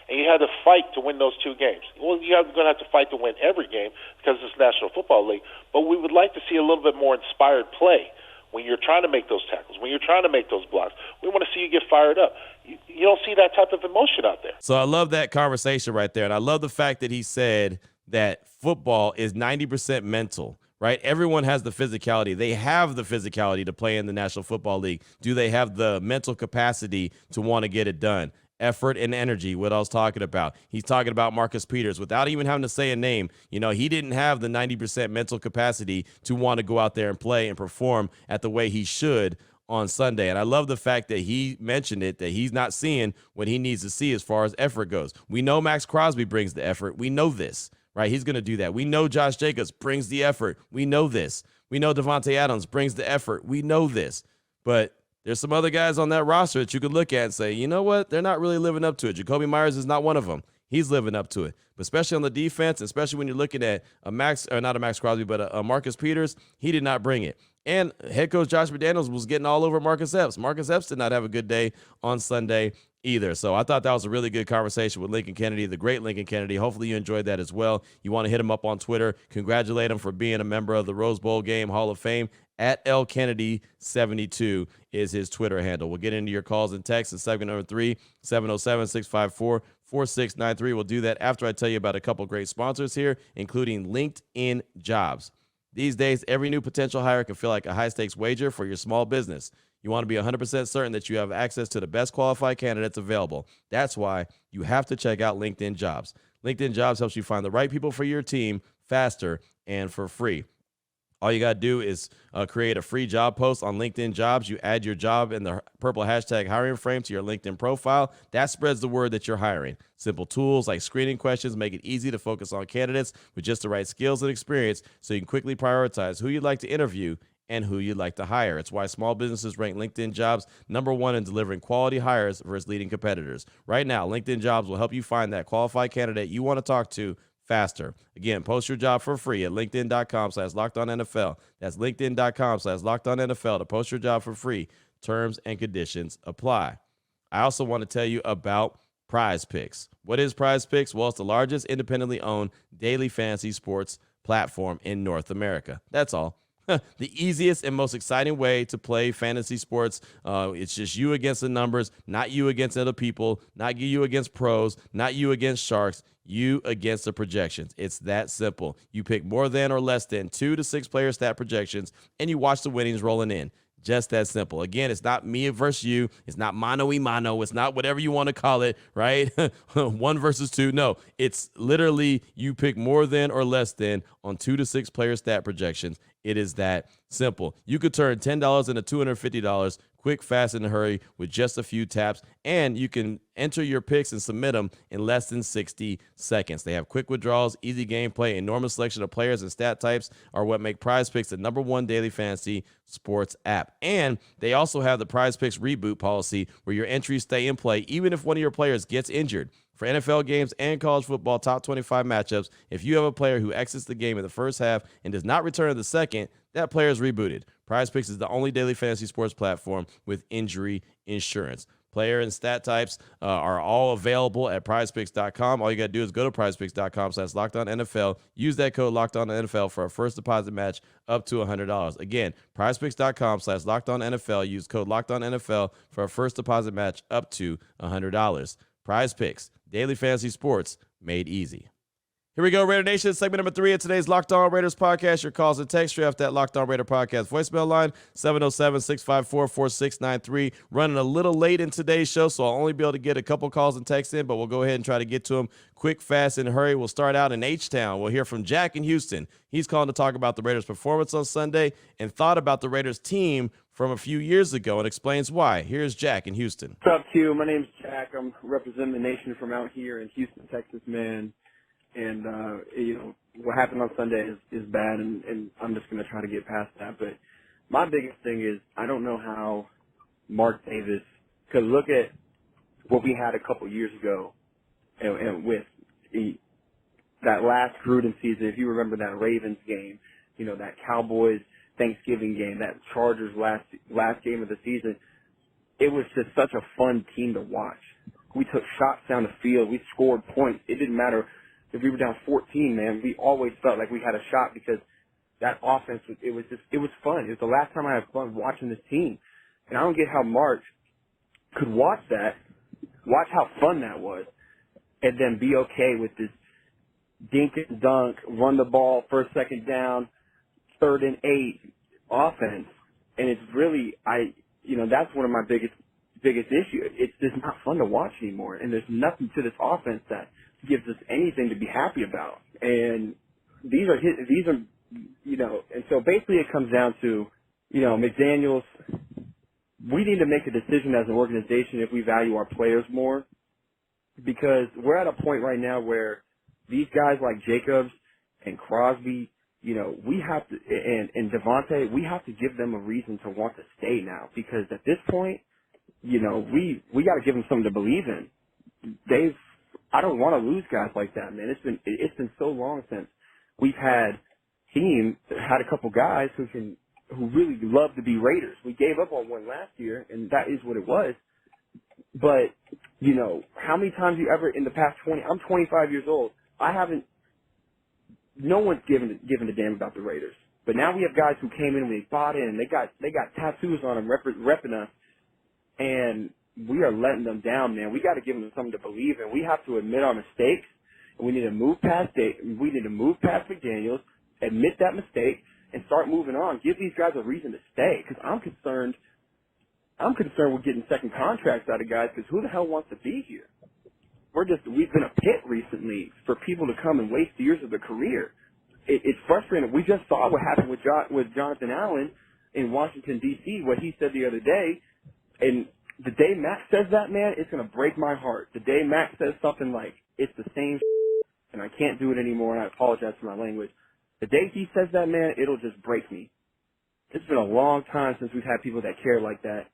And you had to fight to win those 2 games. Well, you're going to have to fight to win every game because it's National Football League. But we would like to see a little bit more inspired play when you're trying to make those tackles, when you're trying to make those blocks. We want to see you get fired up. You don't see that type of emotion out there. So I love that conversation right there. And I love the fact that he said that football is 90% mental. Right? Everyone has the physicality. They have the physicality to play in the National Football League. Do they have the mental capacity to want to get it done? Effort and energy, what I was talking about. He's talking about Marcus Peters without even having to say a name. He didn't have the 90% mental capacity to want to go out there and play and perform at the way he should on Sunday. And I love the fact that he mentioned it, that he's not seeing what he needs to see as far as effort goes. We know Max Crosby brings the effort. We know this, right? He's going to do that. We know Josh Jacobs brings the effort. We know this. We know Devontae Adams brings the effort. We know this. But there's some other guys on that roster that you could look at and say, you know what? They're not really living up to it. Jacoby Myers is not one of them. He's living up to it. But especially on the defense, especially when you're looking at not a Max Crosby, but a Marcus Peters, he did not bring it. And head coach Josh McDaniels was getting all over Marcus Epps. Marcus Epps did not have a good day on Sunday either. So I thought that was a really good conversation with Lincoln Kennedy, the great Lincoln Kennedy. Hopefully you enjoyed that as well. You want to hit him up on Twitter. Congratulate him for being a member of the Rose Bowl Game Hall of Fame. At LKennedy72 is his Twitter handle. We'll get into your calls and texts in segment number 3, 707-654-4693. We'll do that after I tell you about a couple great sponsors here, including LinkedIn Jobs. These days, every new potential hire can feel like a high-stakes wager for your small business. You want to be 100% certain that you have access to the best qualified candidates available. That's why you have to check out LinkedIn Jobs. LinkedIn Jobs helps you find the right people for your team faster and for free. All you got to do is create a free job post on LinkedIn Jobs. You add your job in the purple hashtag hiring frame to your LinkedIn profile. That spreads the word that you're hiring. Simple tools like screening questions make it easy to focus on candidates with just the right skills and experience so you can quickly prioritize who you'd like to interview and who you'd like to hire. It's why small businesses rank LinkedIn Jobs #1 in delivering quality hires versus leading competitors. Right now, LinkedIn Jobs will help you find that qualified candidate you want to talk to faster. Again, post your job for free at linkedin.com/LockedOnNFL. That's linkedin.com/LockedOnNFL to post your job for free. Terms and conditions apply. I also want to tell you about PrizePicks. What is PrizePicks? Well, it's the largest independently owned daily fantasy sports platform in North America. That's all. The easiest and most exciting way to play fantasy sports. It's just you against the numbers, not you against other people, not you against pros, not you against sharks, you against the projections. It's that simple. You pick more than or less than 2 to 6 player stat projections, and you watch the winnings rolling in. Just that simple. Again, it's not me versus you. It's not mano y mano. It's not whatever you want to call it, right? 1 versus 2. No, it's literally you pick more than or less than on 2 to 6 player stat projections. It is that simple. You could turn $10 into $250 quick, fast, and in a hurry with just a few taps, and you can enter your picks and submit them in less than 60 seconds. They have quick withdrawals, easy gameplay, enormous selection of players and stat types are what make PrizePicks the #1 daily fantasy sports app. And they also have the PrizePicks reboot policy where your entries stay in play even if one of your players gets injured. For NFL games and college football top 25 matchups, if you have a player who exits the game in the first half and does not return in the second, that player is rebooted. PrizePicks is the only daily fantasy sports platform with injury insurance. Player and stat types are all available at prizepicks.com. All you got to do is go to prizepicks.com/LockedOnNFL. Use that code LockedOnNFL for a first deposit match up to $100. Again, prizepicks.com/LockedOnNFL. Use code LockedOnNFL for a first deposit match up to $100. PrizePicks, daily fantasy sports made easy. Here we go, Raider Nation, segment number 3 of today's Locked On Raiders podcast. Your calls and text straight off that Locked On Raider podcast voicemail line, 707-654-4693. Running a little late in today's show, so I'll only be able to get a couple calls and texts in, but we'll go ahead and try to get to them quick, fast, and hurry. We'll start out in H-Town. We'll hear from Jack in Houston. He's calling to talk about the Raiders' performance on Sunday and thought about the Raiders' team from a few years ago and explains why. Here's Jack in Houston. What's up, Q? My name's Jack. I'm representing the nation from out here in Houston, Texas, man. And, what happened on Sunday is bad, and I'm just going to try to get past that. But my biggest thing is I don't know how Mark Davis could look at what we had a couple years ago and with that last Gruden season. If you remember that Ravens game, that Cowboys Thanksgiving game, that Chargers last game of the season, it was just such a fun team to watch. We took shots down the field. We scored points. It didn't matter if we were down 14, man. We always felt like we had a shot because that offense, it was fun. It was the last time I had fun watching this team. And I don't get how Mark could watch how fun that was, and then be okay with this dink and dunk, run the ball, first, second down, 3rd and 8 offense. And it's really, that's one of my biggest issue. It's just not fun to watch anymore. And there's nothing to this offense that gives us anything to be happy about. And these are, and so basically it comes down to, McDaniels, we need to make a decision as an organization if we value our players more, because we're at a point right now where these guys like Jacobs and Crosby, we have to, and Devontae, we have to give them a reason to want to stay now, because at this point, we got to give them something to believe in. I don't want to lose guys like that, man. It's been so long since we've had a couple guys who really love to be Raiders. We gave up on one last year, and that is what it was. But, how many times you ever in the past I'm 25 years old. No one's given a damn about the Raiders. But now we have guys who came in and they bought in, and they got tattoos on them repping us, and we are letting them down, man. We got to give them something to believe in. We have to admit our mistakes, and we need to move past McDaniels, admit that mistake, and start moving on. Give these guys a reason to stay, because I'm concerned with getting second contracts out of guys, because who the hell wants to be here? We've been a pit recently for people to come and waste years of their career. It's frustrating. We just saw what happened with Jonathan Allen in Washington, D.C., what he said the other day, and the day Mac says that, man, it's going to break my heart. The day Mac says something like, it's the same and I can't do it anymore, and I apologize for my language. The day he says that, man, it'll just break me. It's been a long time since we've had people that care like that.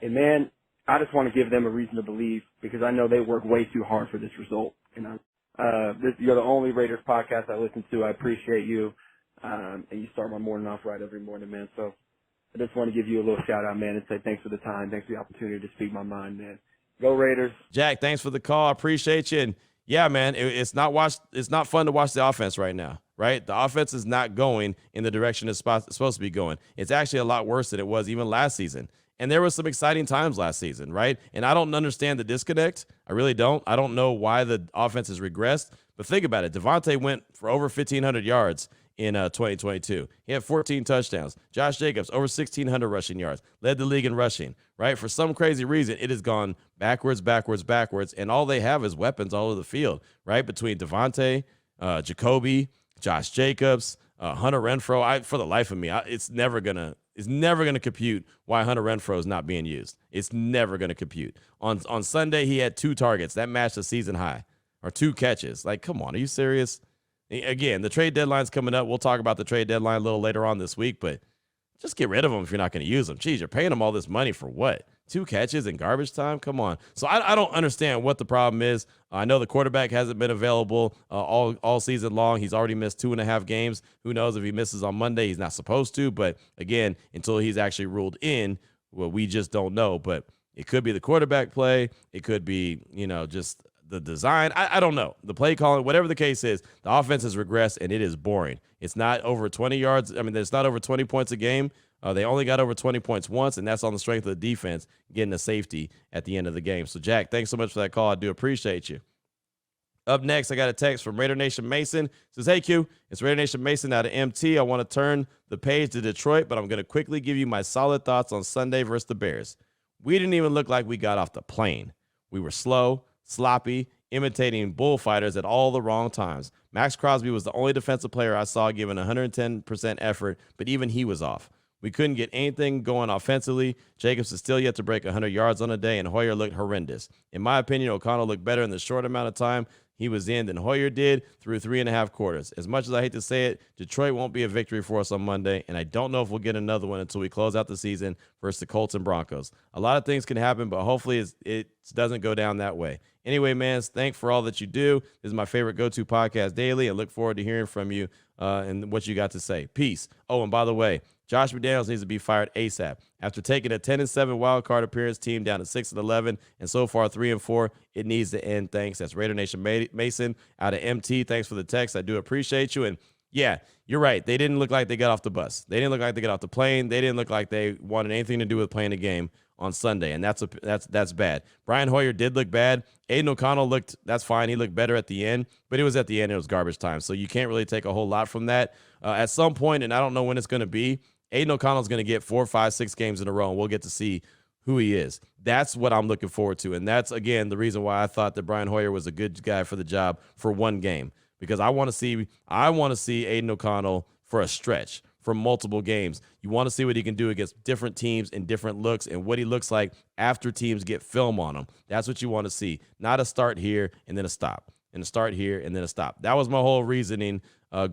And, man, I just want to give them a reason to believe, because I know they work way too hard for this result. And You're the only Raiders podcast I listen to. I appreciate you. And you start my morning off right every morning, man. So I just want to give you a little shout out, man, and say thanks for the time. Thanks for the opportunity to speak my mind, man. Go Raiders. Jack, thanks for the call. I appreciate you. And yeah, man, it's not fun to watch the offense right now, right? The offense is not going in the direction it's supposed to be going. It's actually a lot worse than it was even last season. And there was some exciting times last season, right? And I don't understand the disconnect. I really don't. I don't know why the offense has regressed. But think about it. Devontae went for over 1,500 yards in 2022. He had 14 touchdowns. Josh Jacobs, over 1,600 rushing yards. Led the league in rushing, right? For some crazy reason, it has gone backwards, and all they have is weapons all over the field, right? Between Devontae, Jacoby, Josh Jacobs, Hunter Renfrow. For the life of me, it's never gonna compute why Hunter Renfrow is not being used. It's never gonna compute. On Sunday, he had 2 targets. That matched a season high, or 2 catches. Like, come on, are you serious? Again, the trade deadline's coming up. We'll talk about the trade deadline a little later on this week, but just get rid of them if you're not going to use them. Geez, you're paying them all this money for what? 2 catches in garbage time? Come on. So I don't understand what the problem is. I know the quarterback hasn't been available all season long. He's already missed 2.5 games. Who knows if he misses on Monday? He's not supposed to. But again, until he's actually ruled in, well, we just don't know. But it could be the quarterback play. It could be, just the design. I don't know. The play calling, whatever the case is, the offense has regressed, and it is boring. It's not over 20 yards. I mean, it's not over 20 points a game. They only got over 20 points once, and that's on the strength of the defense getting a safety at the end of the game. So, Jack, thanks so much for that call. I do appreciate you. Up next, I got a text from Raider Nation Mason. It says, hey, Q, it's Raider Nation Mason out of MT. I want to turn the page to Detroit, but I'm going to quickly give you my solid thoughts on Sunday versus the Bears. We didn't even look like we got off the plane. We were slow, sloppy, imitating bullfighters at all the wrong times. Max Crosby was the only defensive player I saw giving 110% effort, but even he was off. We couldn't get anything going offensively. Jacobs is still yet to break 100 yards on a day, and Hoyer looked horrendous. In my opinion, O'Connell looked better in the short amount of time he was in than Hoyer did through 3.5 quarters. As much as I hate to say it, Detroit won't be a victory for us on Monday, and I don't know if we'll get another one until we close out the season versus the Colts and Broncos. A lot of things can happen, but hopefully it doesn't go down that way. Anyway, man, thanks for all that you do. This is my favorite go-to podcast daily. I look forward to hearing from you and what you got to say. Peace. Oh, and by the way, Josh McDaniels needs to be fired ASAP. After taking a 10-7 wild card appearance team down to 6-11 and so far 3-4, it needs to end. Thanks. That's Raider Nation Mason out of MT. Thanks for the text. I do appreciate you. And yeah, you're right. They didn't look like they got off the bus. They didn't look like they got off the plane. They didn't look like they wanted anything to do with playing a game on Sunday, and that's bad. Brian Hoyer did look bad. Aiden O'Connell that's fine. He looked better at the end, but it was at the end. It was garbage time, so you can't really take a whole lot from that. At some point, and I don't know when it's going to be, Aiden O'Connell's going to get 4, 5, 6 games in a row, and we'll get to see who he is. That's what I'm looking forward to, and that's, again, the reason why I thought that Brian Hoyer was a good guy for the job for one game, because I want to see Aiden O'Connell for a stretch, for multiple games. You want to see what he can do against different teams and different looks and what he looks like after teams get film on him. That's what you want to see, not a start here and then a stop, and a start here and then a stop. That was my whole reasoning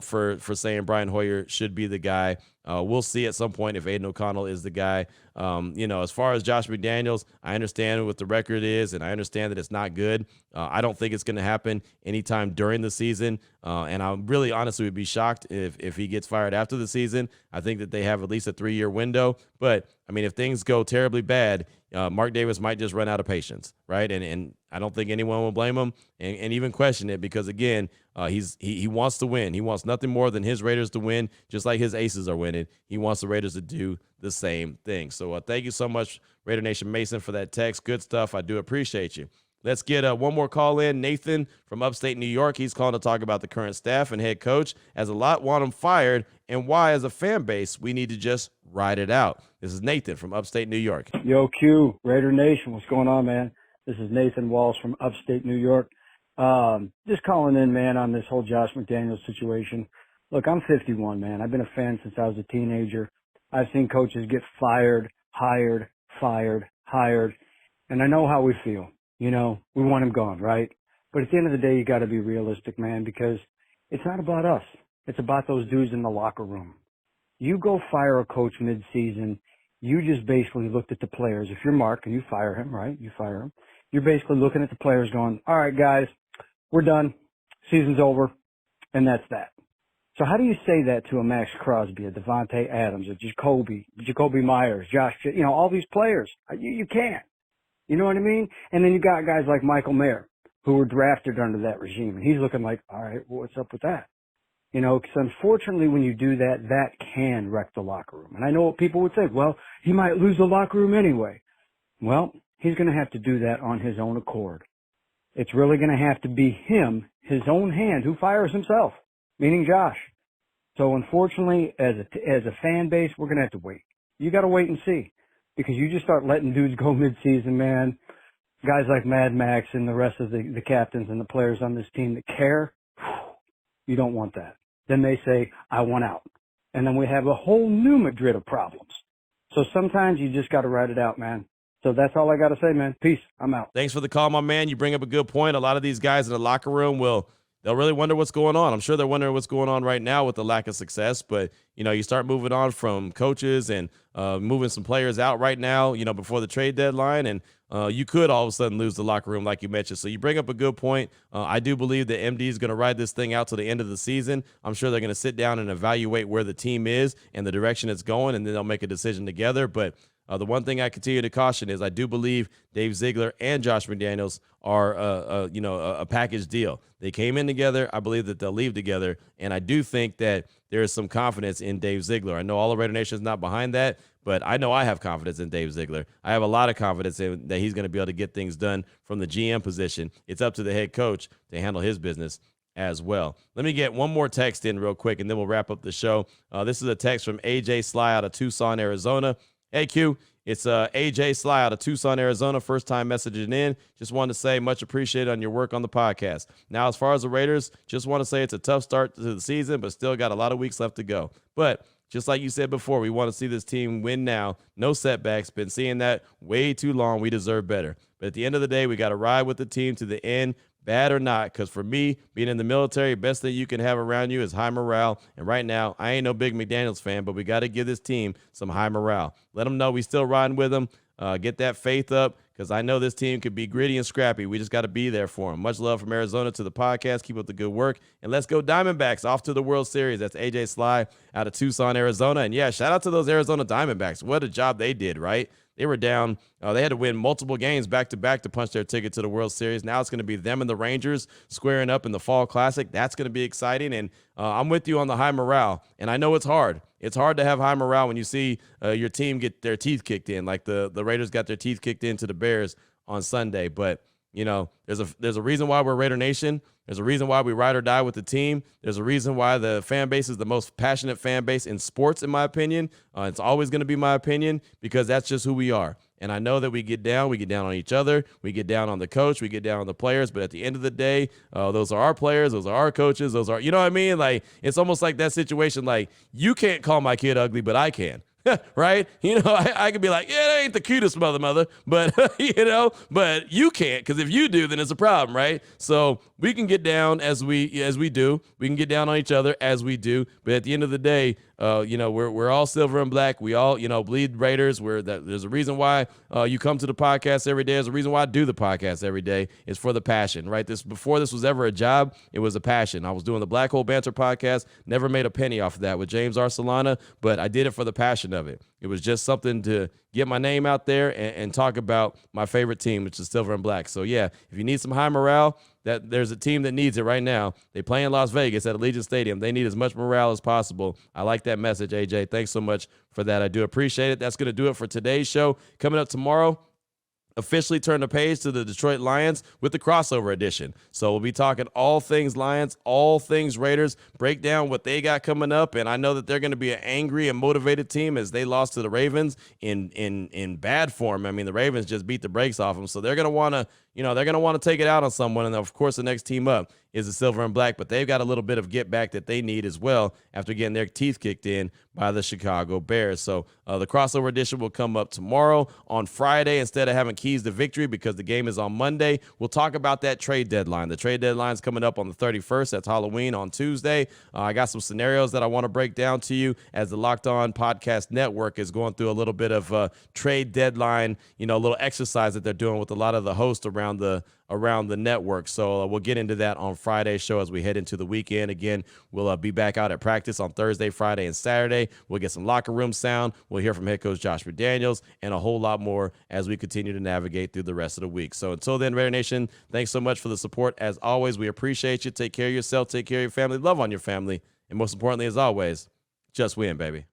for saying Brian Hoyer should be the guy. We'll see at some point if Aiden O'Connell is the guy. As far as Josh McDaniels, I understand what the record is, and I understand that it's not good. I don't think it's going to happen anytime during the season, and I really honestly would be shocked if he gets fired after the season. I think that they have at least a 3-year window, but I mean, if things go terribly bad, Mark Davis might just run out of patience, right? And I don't think anyone will blame him and even question it, because again, he wants to win. He wants nothing more than his Raiders to win, just like his Aces are winning. He wants the Raiders to do the same thing. So thank you so much, Raider Nation Mason, for that text. Good stuff. I do appreciate you. Let's get one more call in. Nathan from upstate New York. He's calling to talk about the current staff and head coach, as a lot want him fired, and why, as a fan base, we need to just ride it out. This is Nathan from upstate New York. Yo, Q, Raider Nation. What's going on, man? This is Nathan Walsh from upstate New York. Just calling in, man, on this whole Josh McDaniels situation. Look, I'm 51, man. I've been a fan since I was a teenager. I've seen coaches get fired, hired, and I know how we feel. We want him gone, right? But at the end of the day, you got to be realistic, man, because it's not about us. It's about those dudes in the locker room. You go fire a coach mid-season, you just basically looked at the players. If you're Mark and you fire him, right? You fire him. You're basically looking at the players going, all right, guys, we're done. Season's over, and that's that. So how do you say that to a Max Crosby, a Devontae Adams, a Jacoby Myers, Josh, all these players? You can't. You know what I mean? And then you got guys like Michael Mayer, who were drafted under that regime, and he's looking like, all right, well, what's up with that? Because unfortunately when you do that, that can wreck the locker room. And I know what people would think, well, he might lose the locker room anyway. Well, he's going to have to do that on his own accord. It's really going to have to be him, his own hand, who fires himself, meaning Josh. So unfortunately, as a fan base, we're going to have to wait. You got to wait and see, because you just start letting dudes go mid-season, man. Guys like Mad Max and the rest of the captains and the players on this team that care, you don't want that. Then they say, I want out. And then we have a whole new Madrid of problems. So sometimes you just got to ride it out, man. So that's all I got to say, man. Peace. I'm out. Thanks for the call, my man. You bring up a good point. A lot of these guys in the locker room they'll really wonder what's going on. I'm sure they're wondering what's going on right now with the lack of success. But, you start moving on from coaches and moving some players out right now, before the trade deadline. And you could all of a sudden lose the locker room like you mentioned. So you bring up a good point. I do believe that MD is going to ride this thing out to the end of the season. I'm sure they're going to sit down and evaluate where the team is and the direction it's going, and then they'll make a decision together. But the one thing I continue to caution is I do believe Dave Ziegler and Josh McDaniels are a package deal. They came in together. I believe that they'll leave together, and I do think that there is some confidence in Dave Ziegler. I know all of Raider Nation is not behind that, but I know I have confidence in Dave Ziegler. I have a lot of confidence in that he's going to be able to get things done from the GM position. It's up to the head coach to handle his business as well. Let me get one more text in real quick, and then we'll wrap up the show. This is a text from AJ Sly out of Tucson, Arizona. Hey, Q, it's AJ Sly out of Tucson, Arizona. First time messaging in. Just wanted to say much appreciated on your work on the podcast. Now, as far as the Raiders, just want to say it's a tough start to the season, but still got a lot of weeks left to go. But just like you said before, we want to see this team win now. No setbacks. Been seeing that way too long. We deserve better. But at the end of the day, we got to ride with the team to the end, bad or not, because for me, being in the military, best thing you can have around you is high morale. And right now, I ain't no big McDaniels fan, but we got to give this team some high morale. Let them know we still riding with them. Get that faith up, because I know this team could be gritty and scrappy. We just got to be there for them. Much love from Arizona to the podcast. Keep up the good work. And let's go Diamondbacks off to the World Series. That's AJ Sly out of Tucson, Arizona. And, yeah, shout out to those Arizona Diamondbacks. What a job they did, right? They were down. They had to win multiple games back-to-back to punch their ticket to the World Series. Now it's going to be them and the Rangers squaring up in the Fall Classic. That's going to be exciting. And I'm with you on the high morale. And I know it's hard. It's hard to have high morale when you see your team get their teeth kicked in, like the Raiders got their teeth kicked into the Bears on Sunday. But, there's a reason why we're Raider Nation. There's a reason why we ride or die with the team. There's a reason why the fan base is the most passionate fan base in sports, in my opinion. It's always going to be my opinion, because that's just who we are. And I know that we get down on each other. We get down on the coach. We get down on the players. But at the end of the day, those are our players. Those are our coaches. Those are, you know what I mean? Like, it's almost like that situation. Like, you can't call my kid ugly, but I can. Right? I could be like, yeah, that ain't the cutest mother, but, but you can't, because if you do, then it's a problem, right? So we can get down as we do. We can get down on each other as we do. But at the end of the day, we're all silver and black. We all, bleed Raiders. There's a reason why you come to the podcast every day. There's a reason why I do the podcast every day. It's for the passion, right? Before this was ever a job, it was a passion. I was doing the Black Hole Banter podcast. Never made a penny off of that with James Arcelana, but I did it for the passion of it. It was just something to get my name out there and talk about my favorite team, which is silver and black. So, yeah, if you need some high morale, that there's a team that needs it right now. They play in Las Vegas at Allegiant Stadium. They need as much morale as possible. I like that message, AJ. Thanks so much for that. I do appreciate it. That's going to do it for today's show. Coming up tomorrow, officially turn the page to the Detroit Lions with the crossover edition. So we'll be talking all things Lions, all things Raiders, break down what they got coming up. And I know that they're going to be an angry and motivated team, as they lost to the Ravens in bad form. I mean, the Ravens just beat the brakes off them. So they're going to want to, they're going to want to take it out on someone. And of course, the next team up is the silver and black, but they've got a little bit of get back that they need as well after getting their teeth kicked in by the Chicago Bears. So the crossover edition will come up tomorrow. On Friday, instead of having keys to victory, because the game is on Monday, we'll talk about that trade deadline. The trade deadline is coming up on the 31st. That's Halloween on Tuesday. I got some scenarios that I want to break down to you, as the Locked On Podcast Network is going through a little bit of a trade deadline, a little exercise that they're doing with a lot of the hosts around around the network. So we'll get into that on Friday's show as we head into the weekend. Again, we'll be back out at practice on Thursday, Friday, and Saturday. We'll get some locker room sound. We'll hear from head coach Josh McDaniels and a whole lot more as we continue to navigate through the rest of the week. So until then, Raider Nation, thanks so much for the support. As always, we appreciate you. Take care of yourself. Take care of your family. Love on your family. And most importantly, as always, just win, baby.